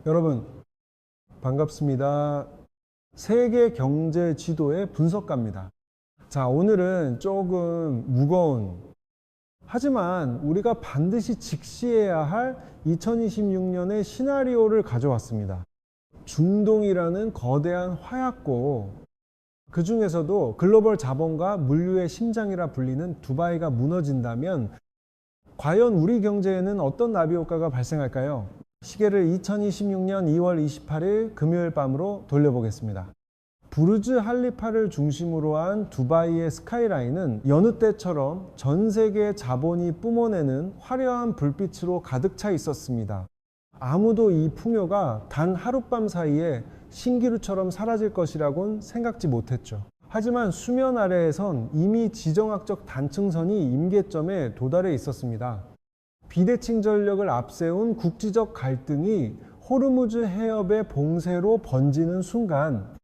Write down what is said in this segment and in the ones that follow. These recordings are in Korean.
여러분 반갑습니다. 세계 경제 지도의 분석가입니다. 자, 오늘은 조금 무거운, 하지만 우리가 반드시 직시해야 할 2026년의 시나리오를 가져왔습니다. 중동이라는 거대한 화약고, 그 중에서도 글로벌 자본과 물류의 심장이라 불리는 두바이가 무너진다면 과연 우리 경제에는 어떤 나비 효과가 발생할까요? 시계를 2026년 2월 28일 금요일 밤으로 돌려보겠습니다. 부르즈 할리파를 중심으로 한 두바이의 스카이라인은 여느 때처럼 전 세계의 자본이 뿜어내는 화려한 불빛으로 가득 차 있었습니다. 아무도 이 풍요가 단 하룻밤 사이에 신기루처럼 사라질 것이라고는 생각지 못했죠. 하지만 수면 아래에선 이미 지정학적 단층선이 임계점에 도달해 있었습니다. 비대칭 전력을 앞세운 국지적 갈등이 호르무즈 해협의 봉쇄로 번지는 순간,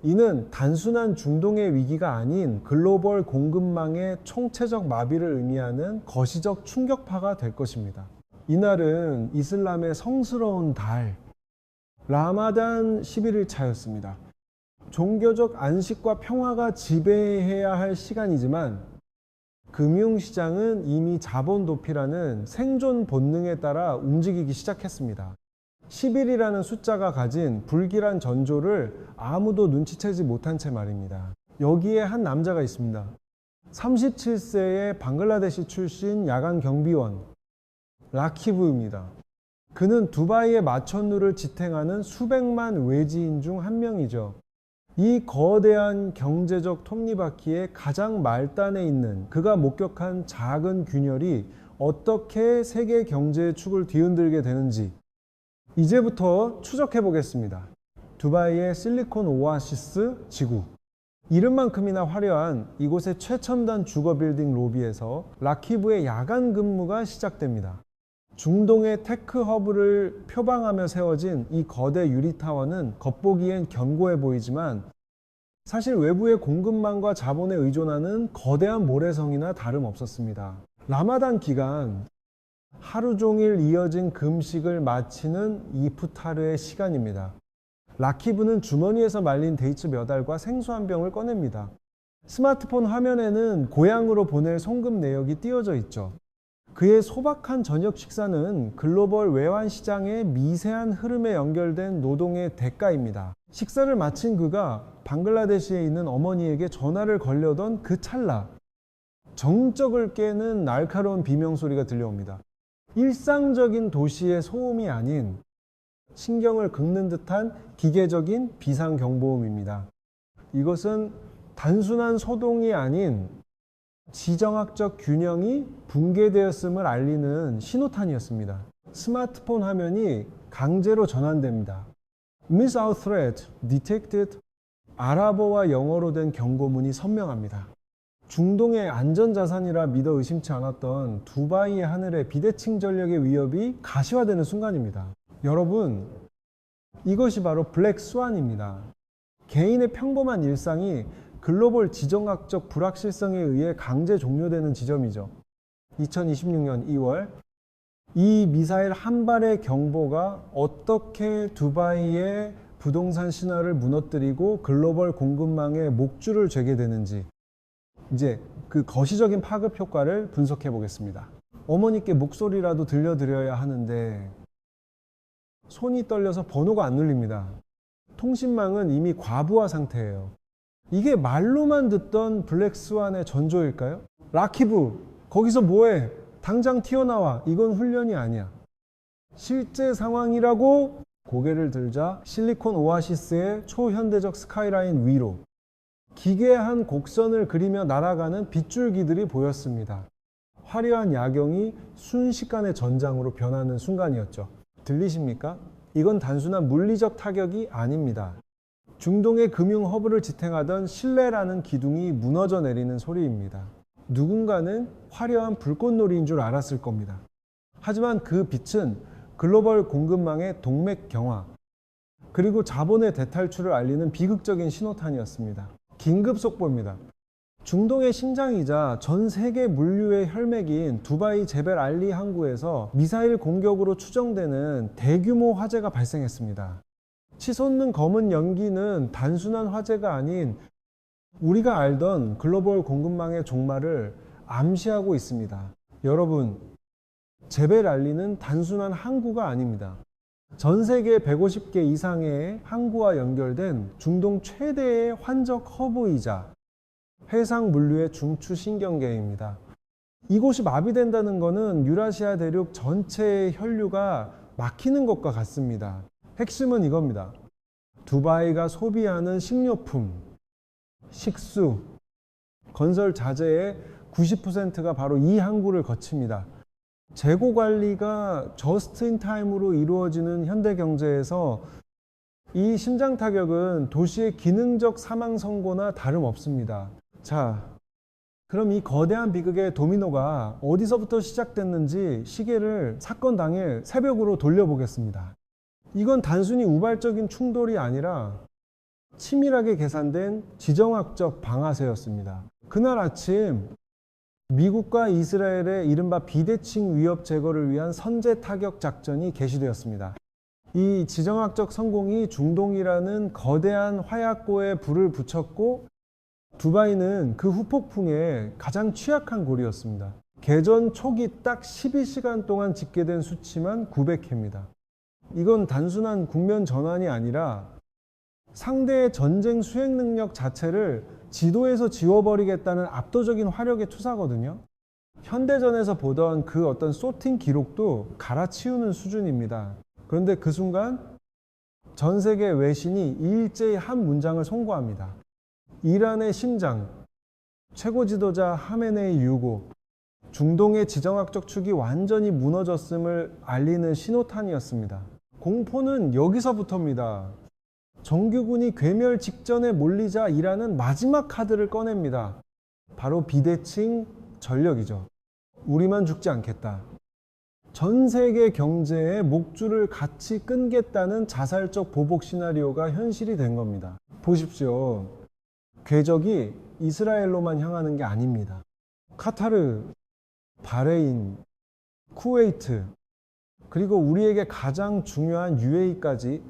이는 단순한 중동의 위기가 아닌 글로벌 공급망의 총체적 마비를 의미하는 거시적 충격파가 될 것입니다. 이날은 이슬람의 성스러운 달, 라마단 11일 차였습니다. 종교적 안식과 평화가 지배해야 할 시간이지만 금융시장은 이미 자본 도피라는 생존 본능에 따라 움직이기 시작했습니다. 10일이라는 숫자가 가진 불길한 전조를 아무도 눈치채지 못한 채 말입니다. 여기에 한 남자가 있습니다. 37세의 방글라데시 출신 야간 경비원 라키브입니다. 그는 두바이의 마천루를 지탱하는 수백만 외지인 중 한 명이죠. 이 거대한 경제적 톱니바퀴의 가장 말단에 있는 그가 목격한 작은 균열이 어떻게 세계 경제의 축을 뒤흔들게 되는지 이제부터 추적해 보겠습니다. 두바이의 실리콘 오아시스 지구, 이름만큼이나 화려한 이곳의 최첨단 주거 빌딩 로비에서 라키브의 야간 근무가 시작됩니다. 중동의 테크 허브를 표방하며 세워진 이 거대 유리타워는 겉보기엔 견고해 보이지만 사실 외부의 공급망과 자본에 의존하는 거대한 모래성이나 다름없었습니다. 라마단 기간, 하루 종일 이어진 금식을 마치는 이프타르의 시간입니다. 라키브는 주머니에서 말린 데이츠 몇 알과 생수 한 병을 꺼냅니다. 스마트폰 화면에는 고향으로 보낼 송금 내역이 띄어져 있죠. 그의 소박한 저녁 식사는 글로벌 외환 시장의 미세한 흐름에 연결된 노동의 대가입니다. 식사를 마친 그가 방글라데시에 있는 어머니에게 전화를 걸려던 그 찰나, 정적을 깨는 날카로운 비명소리가 들려옵니다. 일상적인 도시의 소음이 아닌 신경을 긁는 듯한 기계적인 비상경보음입니다. 이것은 단순한 소동이 아닌 지정학적 균형이 붕괴되었음을 알리는 신호탄이었습니다. 스마트폰 화면이 강제로 전환됩니다. Miss our threat detected. 아랍어와 영어로 된 경고문이 선명합니다. 중동의 안전자산이라 믿어 의심치 않았던 두바이의 하늘에 비대칭 전력의 위협이 가시화되는 순간입니다. 여러분, 이것이 바로 블랙 스완입니다. 개인의 평범한 일상이 글로벌 지정학적 불확실성에 의해 강제 종료되는 지점이죠. 2026년 2월, 이 미사일 한 발의 경보가 어떻게 두바이의 부동산 신화를 무너뜨리고 글로벌 공급망에 목줄을 죄게 되는지, 이제 그 거시적인 파급 효과를 분석해 보겠습니다. 어머니께 목소리라도 들려드려야 하는데 손이 떨려서 번호가 안 눌립니다. 통신망은 이미 과부하 상태예요. 이게 말로만 듣던 블랙스완의 전조일까요? 라키브, 거기서 뭐해? 당장 튀어나와. 이건 훈련이 아니야. 실제 상황이라고 고개를 들자 실리콘 오아시스의 초현대적 스카이라인 위로 기괴한 곡선을 그리며 날아가는 빗줄기들이 보였습니다. 화려한 야경이 순식간에 전장으로 변하는 순간이었죠. 들리십니까? 이건 단순한 물리적 타격이 아닙니다. 중동의 금융 허브를 지탱하던 신뢰라는 기둥이 무너져 내리는 소리입니다. 누군가는 화려한 불꽃놀이인 줄 알았을 겁니다. 하지만 그 빛은 글로벌 공급망의 동맥 경화, 그리고 자본의 대탈출을 알리는 비극적인 신호탄이었습니다. 긴급 속보입니다. 중동의 심장이자 전 세계 물류의 혈맥인 두바이 제벨 알리 항구에서 미사일 공격으로 추정되는 대규모 화재가 발생했습니다. 치솟는 검은 연기는 단순한 화재가 아닌 우리가 알던 글로벌 공급망의 종말을 암시하고 있습니다. 여러분, 제벨 알리는 단순한 항구가 아닙니다. 전 세계 150개 이상의 항구와 연결된 중동 최대의 환적 허브이자 해상 물류의 중추 신경계입니다. 이곳이 마비된다는 것은 유라시아 대륙 전체의 혈류가 막히는 것과 같습니다. 핵심은 이겁니다. 두바이가 소비하는 식료품, 식수, 건설 자재의 90%가 바로 이 항구를 거칩니다. 재고 관리가 저스트 인 타임으로 이루어지는 현대 경제에서 이 심장 타격은 도시의 기능적 사망 선고나 다름없습니다. 자, 그럼 이 거대한 비극의 도미노가 어디서부터 시작됐는지 시계를 사건 당일 새벽으로 돌려보겠습니다. 이건 단순히 우발적인 충돌이 아니라 치밀하게 계산된 지정학적 방아쇠였습니다. 그날 아침 미국과 이스라엘의 이른바 비대칭 위협 제거를 위한 선제 타격 작전이 개시되었습니다. 이 지정학적 성공이 중동이라는 거대한 화약고에 불을 붙였고 두바이는 그 후폭풍에 가장 취약한 고리였습니다. 개전 초기 딱 12시간 동안 집계된 수치만 900회입니다. 이건 단순한 국면 전환이 아니라 상대의 전쟁 수행 능력 자체를 지도에서 지워버리겠다는 압도적인 화력의 투사거든요. 현대전에서 보던 그 어떤 소팅 기록도 갈아치우는 수준입니다. 그런데 그 순간 전 세계 외신이 일제히 한 문장을 송고합니다. 이란의 심장, 최고 지도자 하메네이 유고, 중동의 지정학적 축이 완전히 무너졌음을 알리는 신호탄이었습니다. 공포는 여기서부터입니다. 정규군이 괴멸 직전에 몰리자 이란은 마지막 카드를 꺼냅니다. 바로 비대칭 전력이죠. 우리만 죽지 않겠다. 전 세계 경제의 목줄을 같이 끊겠다는 자살적 보복 시나리오가 현실이 된 겁니다. 보십시오. 궤적이 이스라엘로만 향하는 게 아닙니다. 카타르, 바레인, 쿠웨이트, 그리고 우리에게 가장 중요한 UAE까지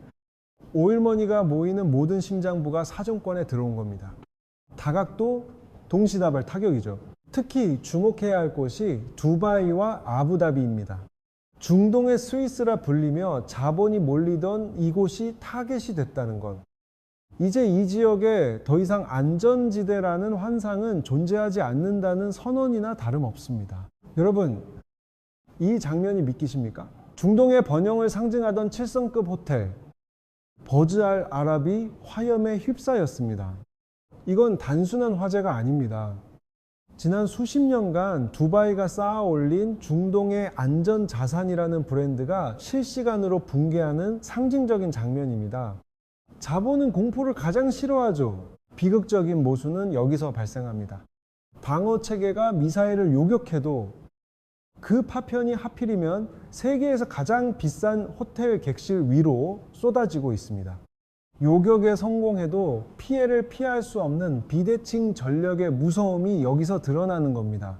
오일머니가 모이는 모든 심장부가 사정권에 들어온 겁니다. 다각도 동시다발 타격이죠. 특히 주목해야 할 곳이 두바이와 아부다비입니다. 중동의 스위스라 불리며 자본이 몰리던 이곳이 타겟이 됐다는 것. 이제 이 지역에 더 이상 안전지대라는 환상은 존재하지 않는다는 선언이나 다름없습니다. 여러분, 이 장면이 믿기십니까? 중동의 번영을 상징하던 7성급 호텔 버즈 알 아라비 화염에 휩싸였습니다. 이건 단순한 화재가 아닙니다. 지난 수십 년간 두바이가 쌓아 올린 중동의 안전자산이라는 브랜드가 실시간으로 붕괴하는 상징적인 장면입니다. 자본은 공포를 가장 싫어하죠. 비극적인 모순은 여기서 발생합니다. 방어 체계가 미사일을 요격해도 그 파편이 하필이면 세계에서 가장 비싼 호텔 객실 위로 쏟아지고 있습니다. 요격에 성공해도 피해를 피할 수 없는 비대칭 전력의 무서움이 여기서 드러나는 겁니다.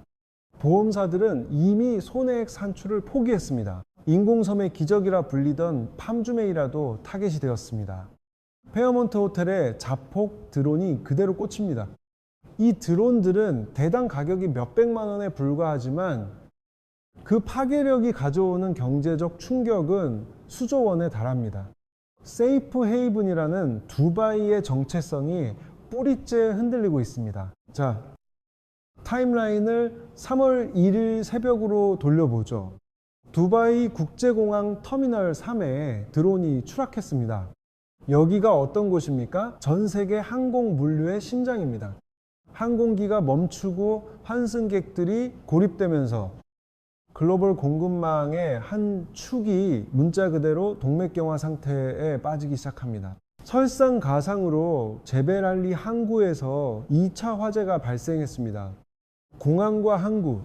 보험사들은 이미 손해액 산출을 포기했습니다. 인공섬의 기적이라 불리던 팜주메이라도 타겟이 되었습니다. 페어몬트 호텔의 자폭 드론이 그대로 꽂힙니다. 이 드론들은 대당 가격이 몇백만 원에 불과하지만 그 파괴력이 가져오는 경제적 충격은 수조 원에 달합니다. 세이프 헤이븐이라는 두바이의 정체성이 뿌리째 흔들리고 있습니다. 자, 타임라인을 3월 1일 새벽으로 돌려보죠. 두바이 국제공항 터미널 3에 드론이 추락했습니다. 여기가 어떤 곳입니까? 전 세계 항공 물류의 심장입니다. 항공기가 멈추고 환승객들이 고립되면서 글로벌 공급망의 한 축이 문자 그대로 동맥경화 상태에 빠지기 시작합니다. 설상가상으로 제벨알리 항구에서 2차 화재가 발생했습니다. 공항과 항구,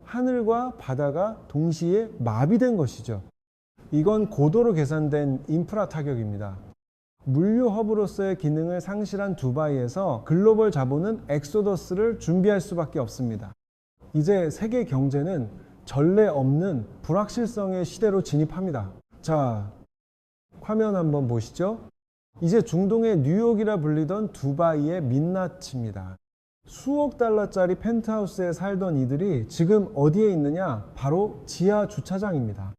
하늘과 바다가 동시에 마비된 것이죠. 이건 고도로 계산된 인프라 타격입니다. 물류 허브로서의 기능을 상실한 두바이에서 글로벌 자본은 엑소더스를 준비할 수밖에 없습니다. 이제 세계 경제는 전례 없는 불확실성의 시대로 진입합니다. 자, 화면 한번 보시죠. 이제 중동의 뉴욕이라 불리던 두바이의 민낯입니다. 수억 달러짜리 펜트하우스에 살던 이들이 지금 어디에 있느냐? 바로 지하 주차장입니다.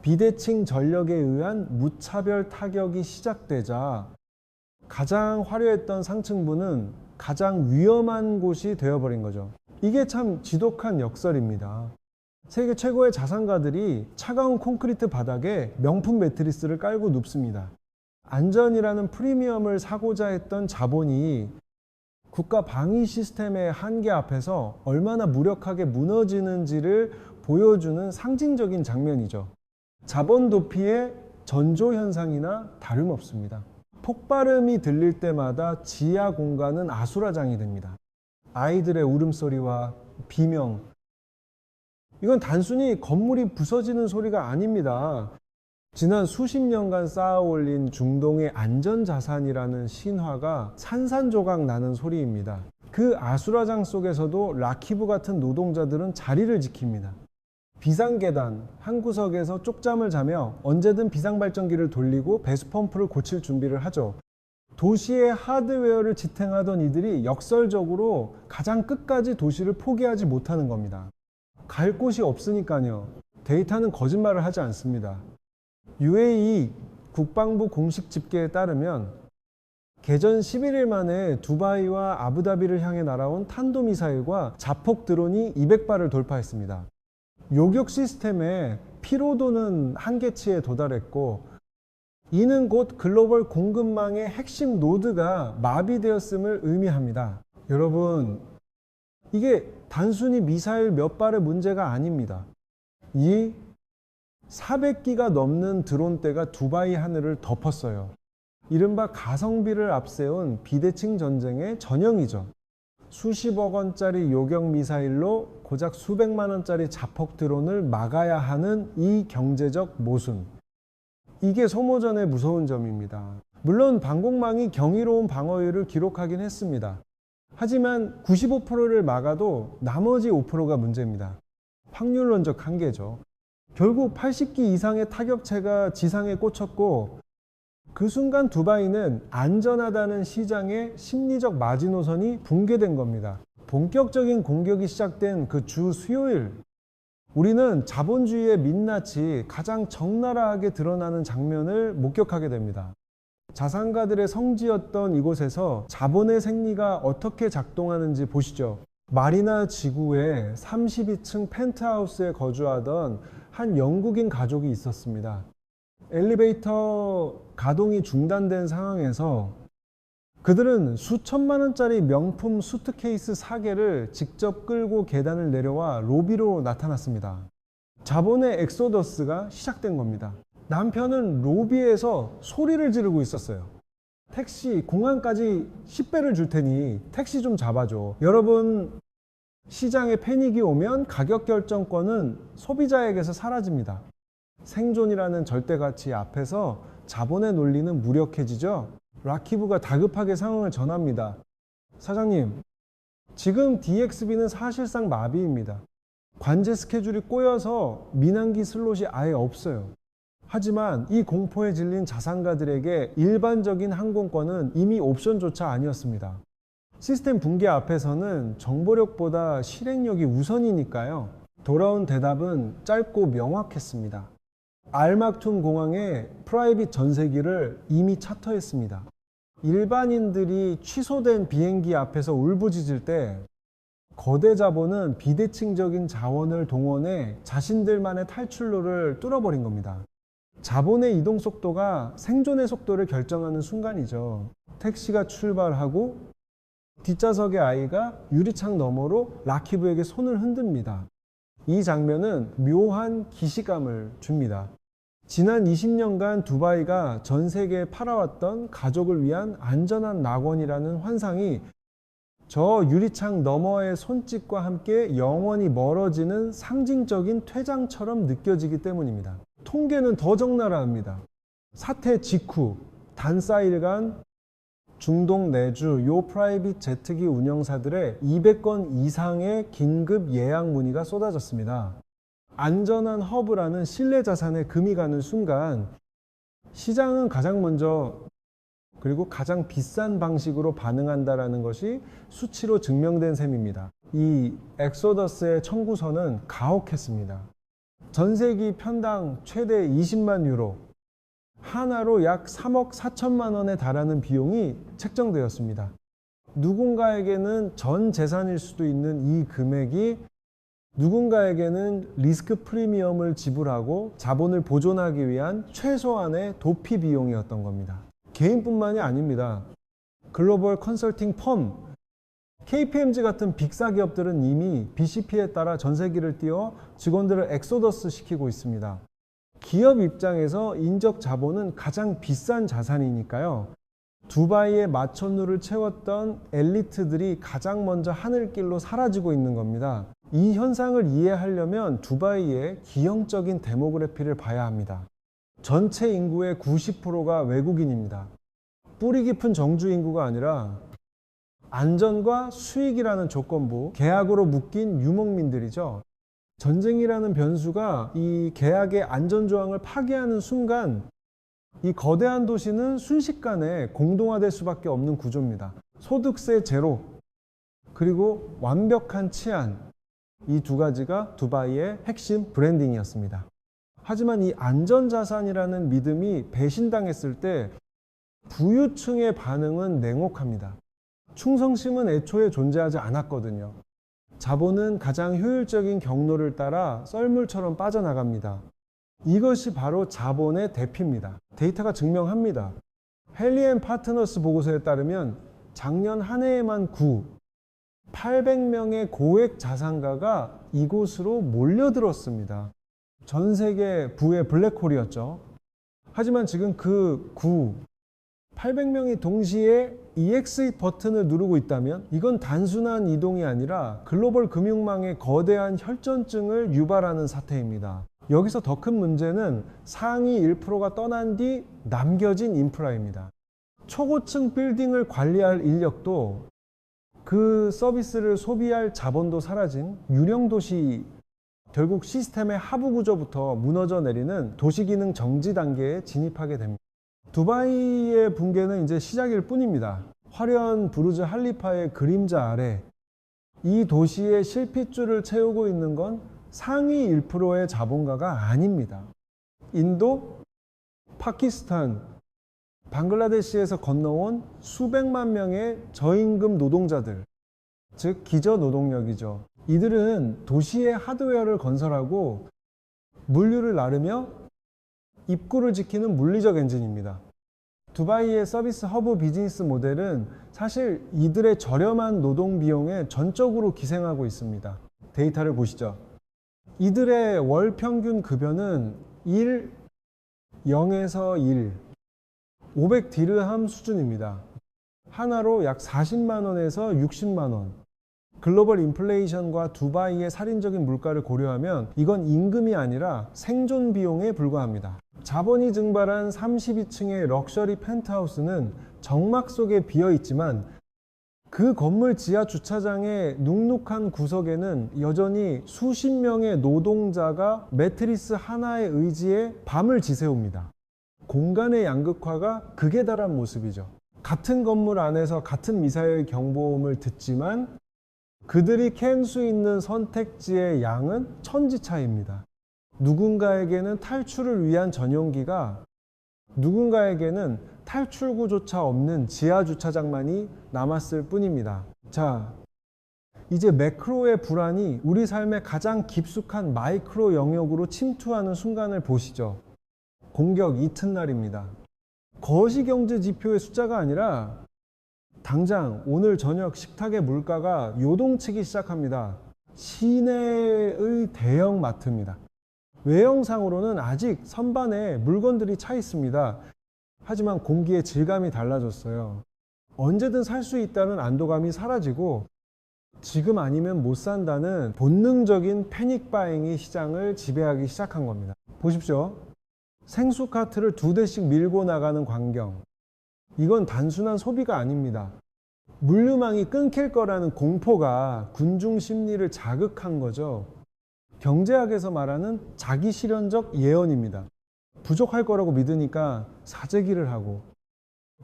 비대칭 전력에 의한 무차별 타격이 시작되자 가장 화려했던 상층부는 가장 위험한 곳이 되어버린 거죠. 이게 참 지독한 역설입니다. 세계 최고의 자산가들이 차가운 콘크리트 바닥에 명품 매트리스를 깔고 눕습니다. 안전이라는 프리미엄을 사고자 했던 자본이 국가 방위 시스템의 한계 앞에서 얼마나 무력하게 무너지는지를 보여주는 상징적인 장면이죠. 자본 도피의 전조현상이나 다름없습니다. 폭발음이 들릴 때마다 지하 공간은 아수라장이 됩니다. 아이들의 울음소리와 비명, 이건 단순히 건물이 부서지는 소리가 아닙니다. 지난 수십 년간 쌓아 올린 중동의 안전자산이라는 신화가 산산조각 나는 소리입니다. 그 아수라장 속에서도 라키브 같은 노동자들은 자리를 지킵니다. 비상계단 한 구석에서 쪽잠을 자며 언제든 비상발전기를 돌리고 배수펌프를 고칠 준비를 하죠. 도시의 하드웨어를 지탱하던 이들이 역설적으로 가장 끝까지 도시를 포기하지 못하는 겁니다. 갈 곳이 없으니까요. 데이터는 거짓말을 하지 않습니다. UAE 국방부 공식 집계에 따르면 개전 11일 만에 두바이와 아부다비를 향해 날아온 탄도미사일과 자폭 드론이 200발을 돌파했습니다. 요격 시스템의 피로도는 한계치에 도달했고, 이는 곧 글로벌 공급망의 핵심 노드가 마비되었음을 의미합니다. 여러분, 이게 단순히 미사일 몇 발의 문제가 아닙니다. 이 400기가 넘는 드론대가 두바이 하늘을 덮었어요. 이른바 가성비를 앞세운 비대칭 전쟁의 전형이죠. 수십억 원짜리 요격 미사일로 고작 수백만 원짜리 자폭 드론을 막아야 하는 이 경제적 모순. 이게 소모전의 무서운 점입니다. 물론 방공망이 경이로운 방어율을 기록하긴 했습니다. 하지만 95%를 막아도 나머지 5%가 문제입니다. 확률론적 한계죠. 결국 80기 이상의 타격체가 지상에 꽂혔고, 그 순간 두바이는 안전하다는 시장의 심리적 마지노선이 붕괴된 겁니다. 본격적인 공격이 시작된 그 주 수요일, 우리는 자본주의의 민낯이 가장 적나라하게 드러나는 장면을 목격하게 됩니다. 자산가들의 성지였던 이곳에서 자본의 생리가 어떻게 작동하는지 보시죠. 마리나 지구의 32층 펜트하우스에 거주하던 한 영국인 가족이 있었습니다. 엘리베이터 가동이 중단된 상황에서 그들은 수천만 원짜리 명품 수트케이스 4개를 직접 끌고 계단을 내려와 로비로 나타났습니다. 자본의 엑소더스가 시작된 겁니다. 남편은 로비에서 소리를 지르고 있었어요. 택시, 공항까지 10배를 줄 테니 택시 좀 잡아줘. 여러분, 시장에 패닉이 오면 가격 결정권은 소비자에게서 사라집니다. 생존이라는 절대가치 앞에서 자본의 논리는 무력해지죠. 라키브가 다급하게 상황을 전합니다. 사장님, 지금 DXB는 사실상 마비입니다. 관제 스케줄이 꼬여서 민항기 슬롯이 아예 없어요. 하지만 이 공포에 질린 자산가들에게 일반적인 항공권은 이미 옵션조차 아니었습니다. 시스템 붕괴 앞에서는 정보력보다 실행력이 우선이니까요. 돌아온 대답은 짧고 명확했습니다. 알막툼 공항에 프라이빗 전세기를 이미 차터했습니다. 일반인들이 취소된 비행기 앞에서 울부짖을 때 거대 자본은 비대칭적인 자원을 동원해 자신들만의 탈출로를 뚫어버린 겁니다. 자본의 이동 속도가 생존의 속도를 결정하는 순간이죠. 택시가 출발하고 뒷좌석의 아이가 유리창 너머로 라키브에게 손을 흔듭니다. 이 장면은 묘한 기시감을 줍니다. 지난 20년간 두바이가 전 세계에 팔아왔던 가족을 위한 안전한 낙원이라는 환상이 저 유리창 너머의 손짓과 함께 영원히 멀어지는 상징적인 퇴장처럼 느껴지기 때문입니다. 통계는 더 적나라합니다. 사태 직후 단사일간 중동 내주 요 프라이빗 제트기 운영사들의 200건 이상의 긴급 예약 문의가 쏟아졌습니다. 안전한 허브라는 신뢰 자산에 금이 가는 순간 시장은 가장 먼저 그리고 가장 비싼 방식으로 반응한다라는 것이 수치로 증명된 셈입니다. 이 엑소더스의 청구서는 가혹했습니다. 전세기 편당 최대 20만 유로, 하나로 약 3억 4천만 원에 달하는 비용이 책정되었습니다. 누군가에게는 전 재산일 수도 있는 이 금액이 누군가에게는 리스크 프리미엄을 지불하고 자본을 보존하기 위한 최소한의 도피 비용이었던 겁니다. 개인뿐만이 아닙니다. 글로벌 컨설팅 펌, KPMG 같은 빅사 기업들은 이미 BCP에 따라 전세기를 띄워 직원들을 엑소더스 시키고 있습니다. 기업 입장에서 인적 자본은 가장 비싼 자산이니까요. 두바이의 마천루를 채웠던 엘리트들이 가장 먼저 하늘길로 사라지고 있는 겁니다. 이 현상을 이해하려면 두바이의 기형적인 데모그래피를 봐야 합니다. 전체 인구의 90%가 외국인입니다. 뿌리 깊은 정주 인구가 아니라 안전과 수익이라는 조건부, 계약으로 묶인 유목민들이죠. 전쟁이라는 변수가 이 계약의 안전조항을 파괴하는 순간 이 거대한 도시는 순식간에 공동화될 수밖에 없는 구조입니다. 소득세 제로, 그리고 완벽한 치안, 이 두 가지가 두바이의 핵심 브랜딩이었습니다. 하지만 이 안전자산이라는 믿음이 배신당했을 때 부유층의 반응은 냉혹합니다. 충성심은 애초에 존재하지 않았거든요. 자본은 가장 효율적인 경로를 따라 썰물처럼 빠져나갑니다. 이것이 바로 자본의 대피입니다. 데이터가 증명합니다. 헨리 & 파트너스 보고서에 따르면 작년 한 해에만 800명의 고액 자산가가 이곳으로 몰려들었습니다. 전 세계 부의 블랙홀이었죠. 하지만 지금 그 800명이 동시에 EXIT 버튼을 누르고 있다면 이건 단순한 이동이 아니라 글로벌 금융망의 거대한 혈전증을 유발하는 사태입니다. 여기서 더 큰 문제는 상위 1%가 떠난 뒤 남겨진 인프라입니다. 초고층 빌딩을 관리할 인력도 그 서비스를 소비할 자본도 사라진 유령 도시, 결국 시스템의 하부 구조부터 무너져 내리는 도시기능 정지 단계에 진입하게 됩니다. 두바이의 붕괴는 이제 시작일 뿐입니다. 화려한 부르즈 할리파의 그림자 아래 이 도시의 실핏줄을 채우고 있는 건 상위 1%의 자본가가 아닙니다. 인도, 파키스탄, 방글라데시에서 건너온 수백만 명의 저임금 노동자들, 즉 기저노동력이죠. 이들은 도시의 하드웨어를 건설하고 물류를 나르며 입구를 지키는 물리적 엔진입니다. 두바이의 서비스 허브 비즈니스 모델은 사실 이들의 저렴한 노동 비용에 전적으로 기생하고 있습니다. 데이터를 보시죠. 이들의 월 평균 급여는 0에서 500 디르함 수준입니다. 하나로 약 40만 원에서 60만 원. 글로벌 인플레이션과 두바이의 살인적인 물가를 고려하면 이건 임금이 아니라 생존 비용에 불과합니다. 자본이 증발한 32층의 럭셔리 펜트하우스는 정막 속에 비어 있지만 그 건물 지하 주차장의 눅눅한 구석에는 여전히 수십 명의 노동자가 매트리스 하나에 의지해 밤을 지새웁니다. 공간의 양극화가 극에 달한 모습이죠. 같은 건물 안에서 같은 미사일 경보음을 듣지만 그들이 캔 수 있는 선택지의 양은 천지 차이입니다. 누군가에게는 탈출을 위한 전용기가 누군가에게는 탈출구조차 없는 지하 주차장만이 남았을 뿐입니다. 자, 이제 매크로의 불안이 우리 삶의 가장 깊숙한 마이크로 영역으로 침투하는 순간을 보시죠. 공격 이튿날입니다. 거시경제 지표의 숫자가 아니라 당장 오늘 저녁 식탁의 물가가 요동치기 시작합니다. 시내의 대형 마트입니다. 외형상으로는 아직 선반에 물건들이 차 있습니다. 하지만 공기의 질감이 달라졌어요. 언제든 살 수 있다는 안도감이 사라지고 지금 아니면 못 산다는 본능적인 패닉 바잉이 시장을 지배하기 시작한 겁니다. 보십시오. 생수 카트를 2대씩 밀고 나가는 광경. 이건 단순한 소비가 아닙니다. 물류망이 끊길 거라는 공포가 군중 심리를 자극한 거죠. 경제학에서 말하는 자기실현적 예언입니다. 부족할 거라고 믿으니까 사재기를 하고,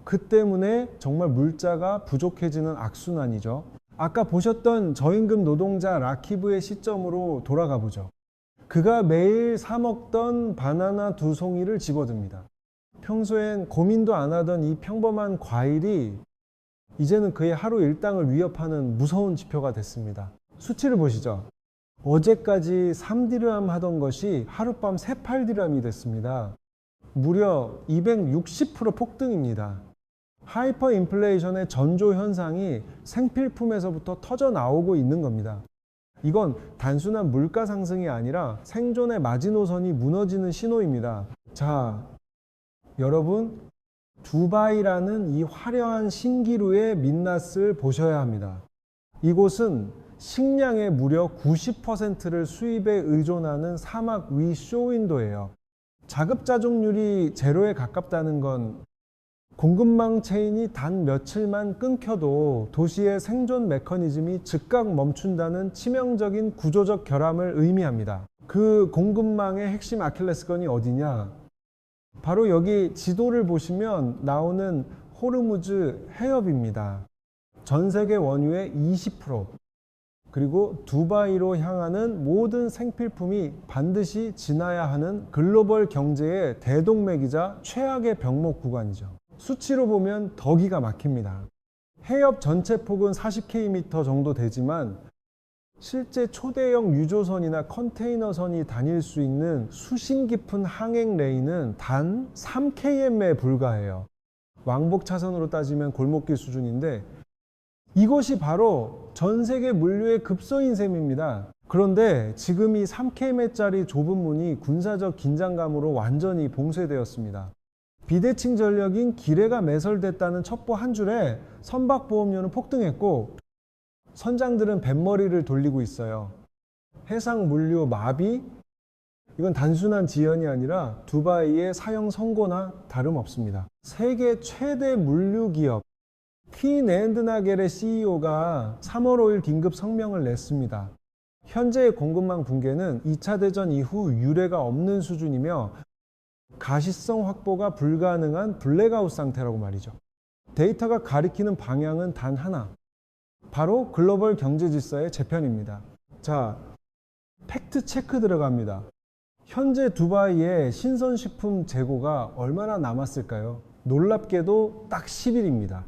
그 때문에 정말 물자가 부족해지는 악순환이죠. 아까 보셨던 저임금 노동자 라키브의 시점으로 돌아가 보죠. 그가 매일 사 먹던 바나나 2송이를 집어듭니다. 평소엔 고민도 안 하던 이 평범한 과일이 이제는 그의 하루 일당을 위협하는 무서운 지표가 됐습니다. 수치를 보시죠. 어제까지 3디르함 하던 것이 하룻밤 38디르함이 됐습니다. 무려 260% 폭등입니다. 하이퍼 인플레이션의 전조 현상이 생필품에서부터 터져 나오고 있는 겁니다. 이건 단순한 물가 상승이 아니라 생존의 마지노선이 무너지는 신호입니다. 자, 여러분, 두바이라는 이 화려한 신기루의 민낯을 보셔야 합니다. 이곳은 식량의 무려 90%를 수입에 의존하는 사막 위 쇼윈도예요. 자급자족률이 제로에 가깝다는 건 공급망 체인이 단 며칠만 끊겨도 도시의 생존 메커니즘이 즉각 멈춘다는 치명적인 구조적 결함을 의미합니다. 그 공급망의 핵심 아킬레스건이 어디냐? 바로 여기 지도를 보시면 나오는 호르무즈 해협입니다. 전 세계 원유의 20%, 그리고 두바이로 향하는 모든 생필품이 반드시 지나야 하는 글로벌 경제의 대동맥이자 최악의 병목 구간이죠. 수치로 보면 더 기가 막힙니다. 해협 전체 폭은 40km 정도 되지만 실제 초대형 유조선이나 컨테이너선이 다닐 수 있는 수심 깊은 항행 레인은 단 3km에 불과해요. 왕복 차선으로 따지면 골목길 수준인데 이것이 바로 전 세계 물류의 급소인 셈입니다. 그런데 지금 이 3km짜리 좁은 문이 군사적 긴장감으로 완전히 봉쇄되었습니다. 비대칭 전력인 기뢰가 매설됐다는 첩보 한 줄에 선박보험료는 폭등했고 선장들은 뱃머리를 돌리고 있어요. 해상 물류 마비? 이건 단순한 지연이 아니라 두바이의 사형 선고나 다름없습니다. 세계 최대 물류 기업 퀸 앤드 나겔의 CEO가 3월 5일 긴급 성명을 냈습니다. 현재의 공급망 붕괴는 2차 대전 이후 유례가 없는 수준이며 가시성 확보가 불가능한 블랙아웃 상태라고 말이죠. 데이터가 가리키는 방향은 단 하나, 바로 글로벌 경제 질서의 재편입니다. 자, 팩트 체크 들어갑니다. 현재 두바이의 신선식품 재고가 얼마나 남았을까요? 놀랍게도 딱 10일입니다.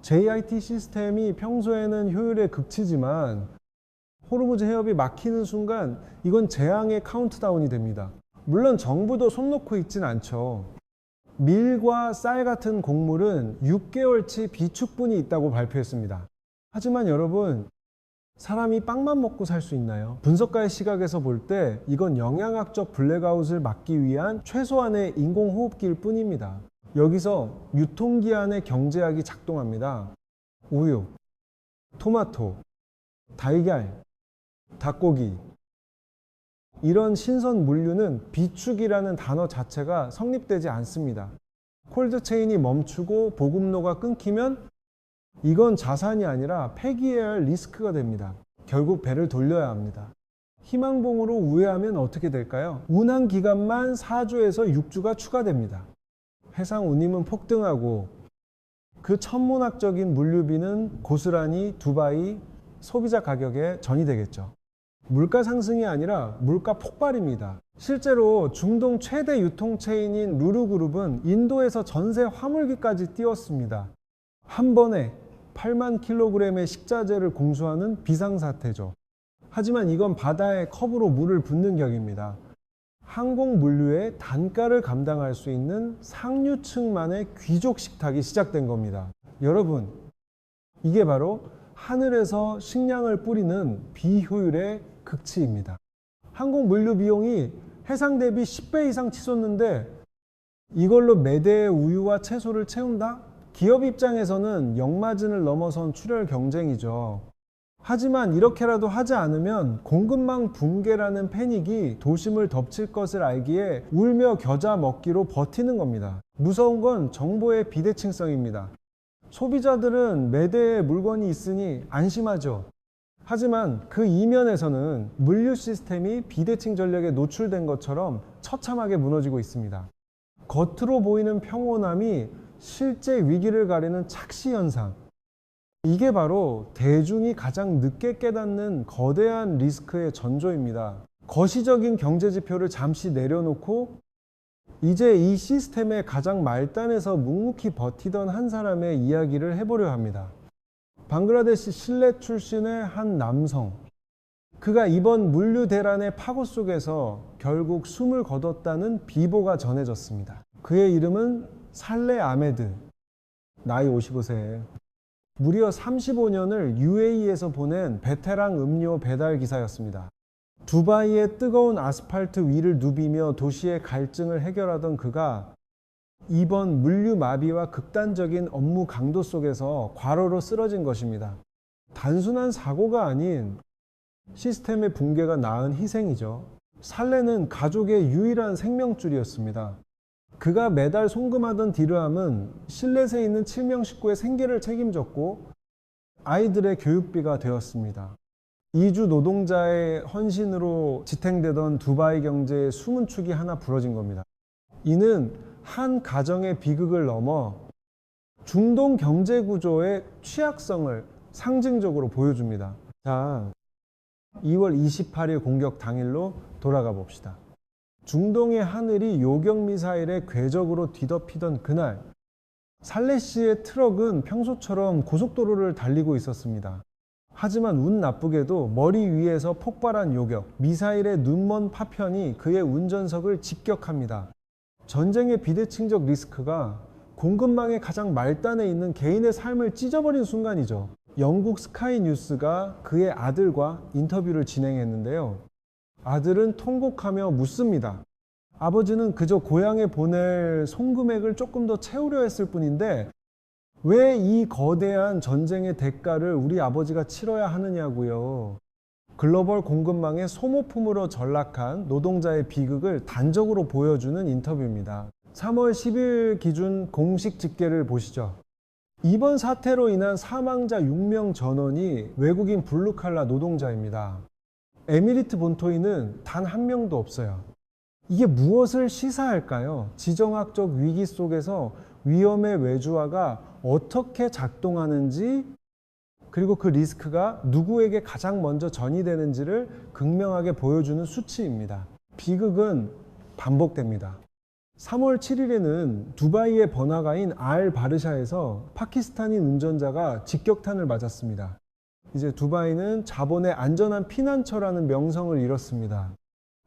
JIT 시스템이 평소에는 효율에 극치지만 호르무즈 해협이 막히는 순간 이건 재앙의 카운트다운이 됩니다. 물론 정부도 손 놓고 있진 않죠. 밀과 쌀 같은 곡물은 6개월치 비축분이 있다고 발표했습니다. 하지만 여러분, 사람이 빵만 먹고 살 수 있나요? 분석가의 시각에서 볼 때 이건 영양학적 블랙아웃을 막기 위한 최소한의 인공호흡기일 뿐입니다. 여기서 유통기한의 경제학이 작동합니다. 우유, 토마토, 달걀, 닭고기, 이런 신선 물류는 비축이라는 단어 자체가 성립되지 않습니다. 콜드체인이 멈추고 보급로가 끊기면 이건 자산이 아니라 폐기해야 할 리스크가 됩니다. 결국 배를 돌려야 합니다. 희망봉으로 우회하면 어떻게 될까요? 운항 기간만 4주에서 6주가 추가됩니다. 해상 운임은 폭등하고 그 천문학적인 물류비는 고스란히 두바이 소비자 가격에 전이되겠죠. 물가 상승이 아니라 물가 폭발입니다. 실제로 중동 최대 유통체인인 루루그룹은 인도에서 전세 화물기까지 띄웠습니다. 한 번에 8만 킬로그램의 식자재를 공수하는 비상사태죠. 하지만 이건 바다에 컵으로 물을 붓는 격입니다. 항공 물류의 단가를 감당할 수 있는 상류층만의 귀족 식탁이 시작된 겁니다. 여러분, 이게 바로 하늘에서 식량을 뿌리는 비효율의 극치입니다. 항공 물류 비용이 해상 대비 10배 이상 치솟는데 이걸로 매대의 우유와 채소를 채운다? 기업 입장에서는 역마진을 넘어선 출혈 경쟁이죠. 하지만 이렇게라도 하지 않으면 공급망 붕괴라는 패닉이 도심을 덮칠 것을 알기에 울며 겨자 먹기로 버티는 겁니다. 무서운 건 정보의 비대칭성입니다. 소비자들은 매대에 물건이 있으니 안심하죠. 하지만 그 이면에서는 물류 시스템이 비대칭 전략에 노출된 것처럼 처참하게 무너지고 있습니다. 겉으로 보이는 평온함이 실제 위기를 가리는 착시 현상. 이게 바로 대중이 가장 늦게 깨닫는 거대한 리스크의 전조입니다. 거시적인 경제 지표를 잠시 내려놓고 이제 이 시스템의 가장 말단에서 묵묵히 버티던 한 사람의 이야기를 해보려 합니다. 방글라데시 실내 출신의 한 남성. 그가 이번 물류 대란의 파고 속에서 결국 숨을 거뒀다는 비보가 전해졌습니다. 그의 이름은 살레 아메드. 나이 55세. 무려 35년을 UAE에서 보낸 베테랑 음료 배달 기사였습니다. 두바이의 뜨거운 아스팔트 위를 누비며 도시의 갈증을 해결하던 그가 이번 물류 마비와 극단적인 업무 강도 속에서 과로로 쓰러진 것입니다. 단순한 사고가 아닌 시스템의 붕괴가 낳은 희생이죠. 살레는 가족의 유일한 생명줄이었습니다. 그가 매달 송금하던 디르함은 실넷에 있는 7명 식구의 생계를 책임졌고 아이들의 교육비가 되었습니다. 이주 노동자의 헌신으로 지탱되던 두바이 경제의 숨은 축이 하나 부러진 겁니다. 이는 한 가정의 비극을 넘어 중동 경제 구조의 취약성을 상징적으로 보여줍니다. 자, 2월 28일 공격 당일로 돌아가 봅시다. 중동의 하늘이 요격 미사일의 궤적으로 뒤덮이던 그날, 살레 씨의 트럭은 평소처럼 고속도로를 달리고 있었습니다. 하지만 운 나쁘게도 머리 위에서 폭발한 요격, 미사일의 눈먼 파편이 그의 운전석을 직격합니다. 전쟁의 비대칭적 리스크가 공급망의 가장 말단에 있는 개인의 삶을 찢어버린 순간이죠. 영국 스카이 뉴스가 그의 아들과 인터뷰를 진행했는데요. 아들은 통곡하며 묻습니다. 아버지는 그저 고향에 보낼 송금액을 조금 더 채우려 했을 뿐인데 왜 이 거대한 전쟁의 대가를 우리 아버지가 치러야 하느냐고요. 글로벌 공급망의 소모품으로 전락한 노동자의 비극을 단적으로 보여주는 인터뷰입니다. 3월 10일 기준 공식 집계를 보시죠. 이번 사태로 인한 사망자 6명 전원이 외국인 블루칼라 노동자입니다. 에미리트 본토인은 단 한 명도 없어요. 이게 무엇을 시사할까요? 지정학적 위기 속에서 위험의 외주화가 어떻게 작동하는지, 그리고 그 리스크가 누구에게 가장 먼저 전이되는지를 극명하게 보여주는 수치입니다. 비극은 반복됩니다. 3월 7일에는 두바이의 번화가인 알 바르샤에서 파키스탄인 운전자가 직격탄을 맞았습니다. 이제 두바이는 자본의 안전한 피난처라는 명성을 잃었습니다.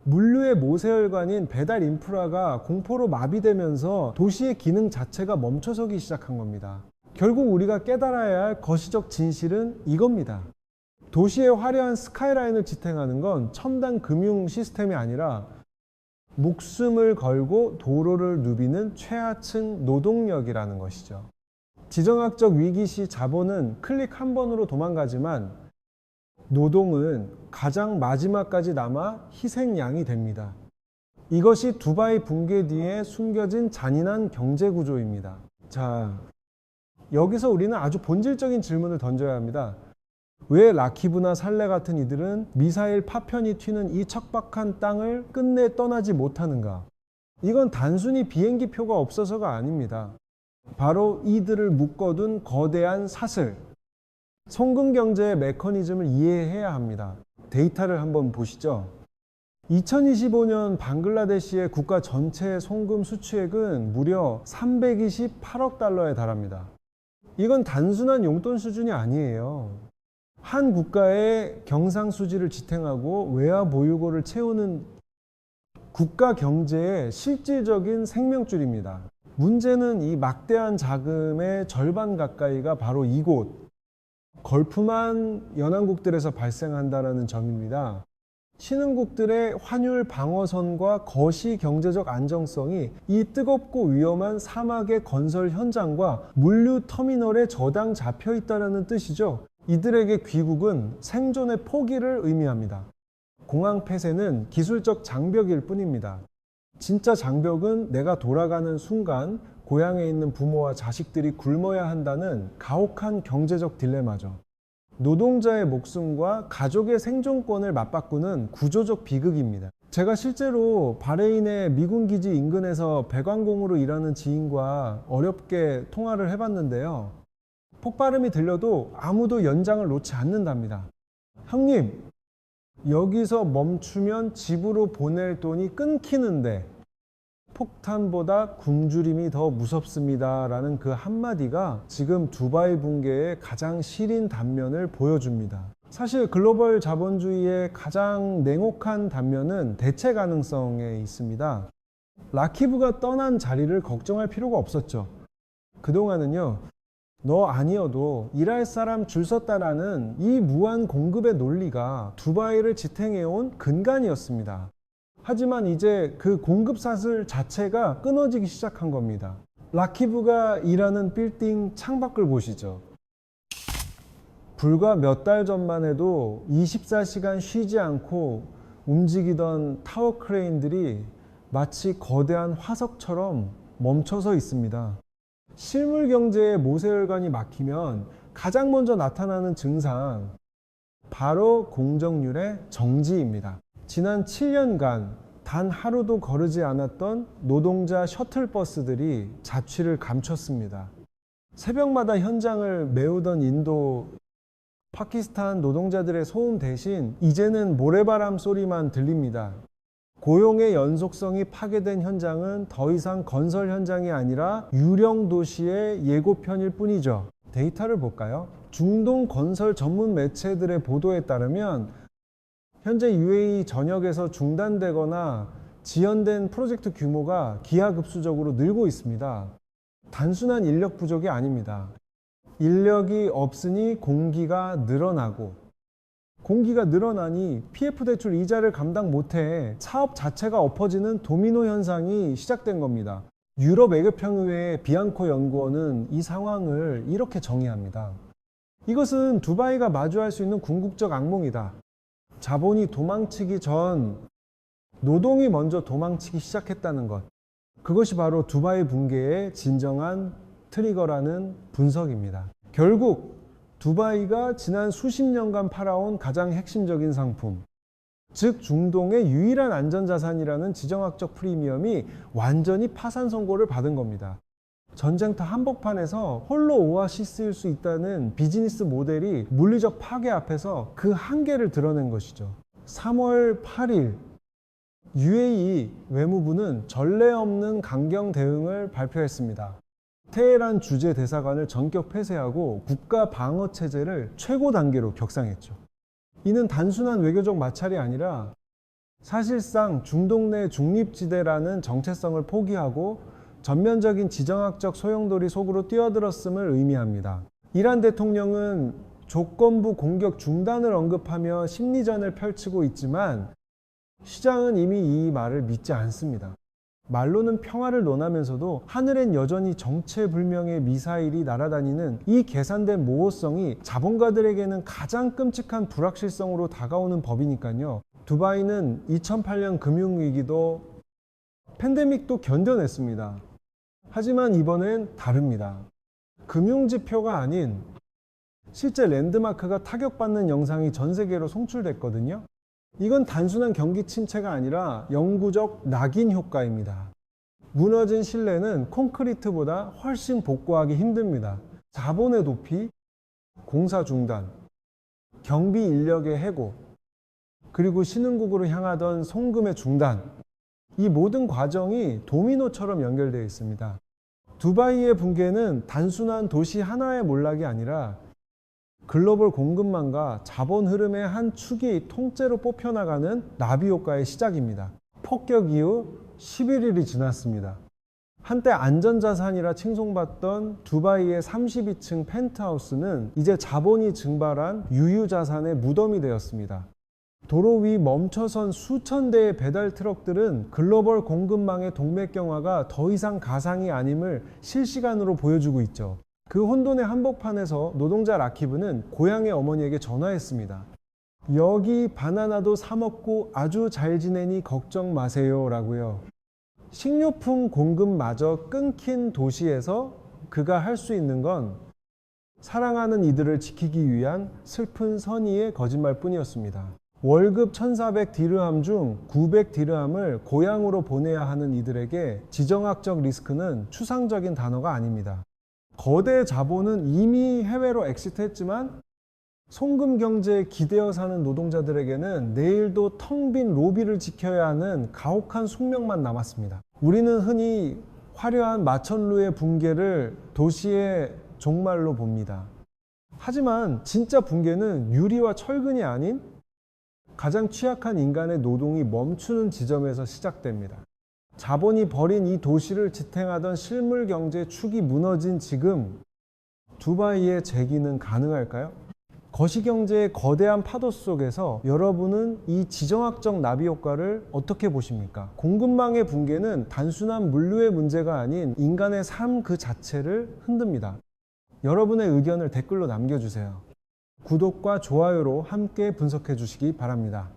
물류의 모세혈관인 배달 인프라가 공포로 마비되면서 도시의 기능 자체가 멈춰서기 시작한 겁니다. 결국 우리가 깨달아야 할 거시적 진실은 이겁니다. 도시의 화려한 스카이라인을 지탱하는 건 첨단 금융 시스템이 아니라 목숨을 걸고 도로를 누비는 최하층 노동력이라는 것이죠. 지정학적 위기 시 자본은 클릭 한 번으로 도망가지만 노동은 가장 마지막까지 남아 희생양이 됩니다. 이것이 두바이 붕괴 뒤에 숨겨진 잔인한 경제 구조입니다. 자, 여기서 우리는 아주 본질적인 질문을 던져야 합니다. 왜 라키브나 살레 같은 이들은 미사일 파편이 튀는 이 척박한 땅을 끝내 떠나지 못하는가? 이건 단순히 비행기 표가 없어서가 아닙니다. 바로 이들을 묶어둔 거대한 사슬, 송금 경제의 메커니즘을 이해해야 합니다. 데이터를 한번 보시죠. 2025년 방글라데시의 국가 전체 송금 수취액은 무려 328억 달러에 달합니다. 이건 단순한 용돈 수준이 아니에요. 한 국가의 경상수지를 지탱하고 외화 보유고를 채우는 국가 경제의 실질적인 생명줄입니다. 문제는 이 막대한 자금의 절반 가까이가 바로 이곳 걸프만 연안국들에서 발생한다는 점입니다. 신흥국들의 환율 방어선과 거시 경제적 안정성이 이 뜨겁고 위험한 사막의 건설 현장과 물류 터미널에 저당 잡혀 있다는 뜻이죠. 이들에게 귀국은 생존의 포기를 의미합니다. 공항 폐쇄는 기술적 장벽일 뿐입니다. 진짜 장벽은 내가 돌아가는 순간 고향에 있는 부모와 자식들이 굶어야 한다는 가혹한 경제적 딜레마죠. 노동자의 목숨과 가족의 생존권을 맞바꾸는 구조적 비극입니다. 제가 실제로 바레인의 미군 기지 인근에서 배관공으로 일하는 지인과 어렵게 통화를 해봤는데요. 폭발음이 들려도 아무도 연장을 놓지 않는답니다. 형님, 여기서 멈추면 집으로 보낼 돈이 끊기는데 폭탄보다 굶주림이 더 무섭습니다 라는 그 한마디가 지금 두바이 붕괴의 가장 시린 단면을 보여줍니다. 사실 글로벌 자본주의의 가장 냉혹한 단면은 대체 가능성에 있습니다. 라키브가 떠난 자리를 걱정할 필요가 없었죠. 그동안은요, 너 아니어도 일할 사람 줄 섰다라는 이 무한 공급의 논리가 두바이를 지탱해온 근간이었습니다. 하지만 이제 그 공급 사슬 자체가 끊어지기 시작한 겁니다. 라키브가 일하는 빌딩 창밖을 보시죠. 불과 몇 달 전만 해도 24시간 쉬지 않고 움직이던 타워 크레인들이 마치 거대한 화석처럼 멈춰서 있습니다. 실물 경제의 모세혈관이 막히면 가장 먼저 나타나는 증상, 바로 공정률의 정지입니다. 지난 7년간 단 하루도 거르지 않았던 노동자 셔틀버스들이 자취를 감췄습니다. 새벽마다 현장을 메우던 인도, 파키스탄 노동자들의 소음 대신 이제는 모래바람 소리만 들립니다. 고용의 연속성이 파괴된 현장은 더 이상 건설 현장이 아니라 유령 도시의 예고편일 뿐이죠. 데이터를 볼까요? 중동 건설 전문 매체들의 보도에 따르면 현재 UAE 전역에서 중단되거나 지연된 프로젝트 규모가 기하급수적으로 늘고 있습니다. 단순한 인력 부족이 아닙니다. 인력이 없으니 공기가 늘어나고, 공기가 늘어나니 PF 대출 이자를 감당 못해 사업 자체가 엎어지는 도미노 현상이 시작된 겁니다. 유럽 외교평의회 비앙코 연구원은 이 상황을 이렇게 정의합니다. 이것은 두바이가 마주할 수 있는 궁극적 악몽이다. 자본이 도망치기 전 노동이 먼저 도망치기 시작했다는 것. 그것이 바로 두바이 붕괴의 진정한 트리거라는 분석입니다. 결국 두바이가 지난 수십 년간 팔아온 가장 핵심적인 상품, 즉 중동의 유일한 안전자산이라는 지정학적 프리미엄이 완전히 파산 선고를 받은 겁니다. 전쟁터 한복판에서 홀로 오아시스일 수 있다는 비즈니스 모델이 물리적 파괴 앞에서 그 한계를 드러낸 것이죠. 3월 8일 UAE 외무부는 전례 없는 강경 대응을 발표했습니다. 테헤란 주재 대사관을 전격 폐쇄하고 국가 방어 체제를 최고 단계로 격상했죠. 이는 단순한 외교적 마찰이 아니라 사실상 중동 내 중립지대라는 정체성을 포기하고 전면적인 지정학적 소용돌이 속으로 뛰어들었음을 의미합니다. 이란 대통령은 조건부 공격 중단을 언급하며 심리전을 펼치고 있지만 시장은 이미 이 말을 믿지 않습니다. 말로는 평화를 논하면서도 하늘엔 여전히 정체불명의 미사일이 날아다니는 이 계산된 모호성이 자본가들에게는 가장 끔찍한 불확실성으로 다가오는 법이니까요. 두바이는 2008년 금융위기도 팬데믹도 견뎌냈습니다. 하지만 이번엔 다릅니다. 금융지표가 아닌 실제 랜드마크가 타격받는 영상이 전 세계로 송출됐거든요. 이건 단순한 경기 침체가 아니라 영구적 낙인 효과입니다. 무너진 신뢰는 콘크리트보다 훨씬 복구하기 힘듭니다. 자본의 도피, 공사 중단, 경비 인력의 해고, 그리고 신흥국으로 향하던 송금의 중단, 이 모든 과정이 도미노처럼 연결되어 있습니다. 두바이의 붕괴는 단순한 도시 하나의 몰락이 아니라 글로벌 공급망과 자본 흐름의 한 축이 통째로 뽑혀나가는 나비 효과의 시작입니다. 폭격 이후 11일이 지났습니다. 한때 안전자산이라 칭송받던 두바이의 32층 펜트하우스는 이제 자본이 증발한 유유자산의 무덤이 되었습니다. 도로 위 멈춰선 수천 대의 배달 트럭들은 글로벌 공급망의 동맥경화가 더 이상 가상이 아님을 실시간으로 보여주고 있죠. 그 혼돈의 한복판에서 노동자 라키브는 고향의 어머니에게 전화했습니다. 여기 바나나도 사 먹고 아주 잘 지내니 걱정 마세요 라고요. 식료품 공급마저 끊긴 도시에서 그가 할 수 있는 건 사랑하는 이들을 지키기 위한 슬픈 선의의 거짓말뿐이었습니다. 월급 1400디르함 중 900디르함을 고향으로 보내야 하는 이들에게 지정학적 리스크는 추상적인 단어가 아닙니다. 거대 자본은 이미 해외로 엑시트했지만 송금 경제에 기대어 사는 노동자들에게는 내일도 텅 빈 로비를 지켜야 하는 가혹한 숙명만 남았습니다. 우리는 흔히 화려한 마천루의 붕괴를 도시의 종말로 봅니다. 하지만 진짜 붕괴는 유리와 철근이 아닌 가장 취약한 인간의 노동이 멈추는 지점에서 시작됩니다. 자본이 버린 이 도시를 지탱하던 실물 경제의 축이 무너진 지금 두바이의 재기는 가능할까요? 거시경제의 거대한 파도 속에서 여러분은 이 지정학적 나비 효과를 어떻게 보십니까? 공급망의 붕괴는 단순한 물류의 문제가 아닌 인간의 삶 그 자체를 흔듭니다. 여러분의 의견을 댓글로 남겨주세요. 구독과 좋아요로 함께 분석해 주시기 바랍니다.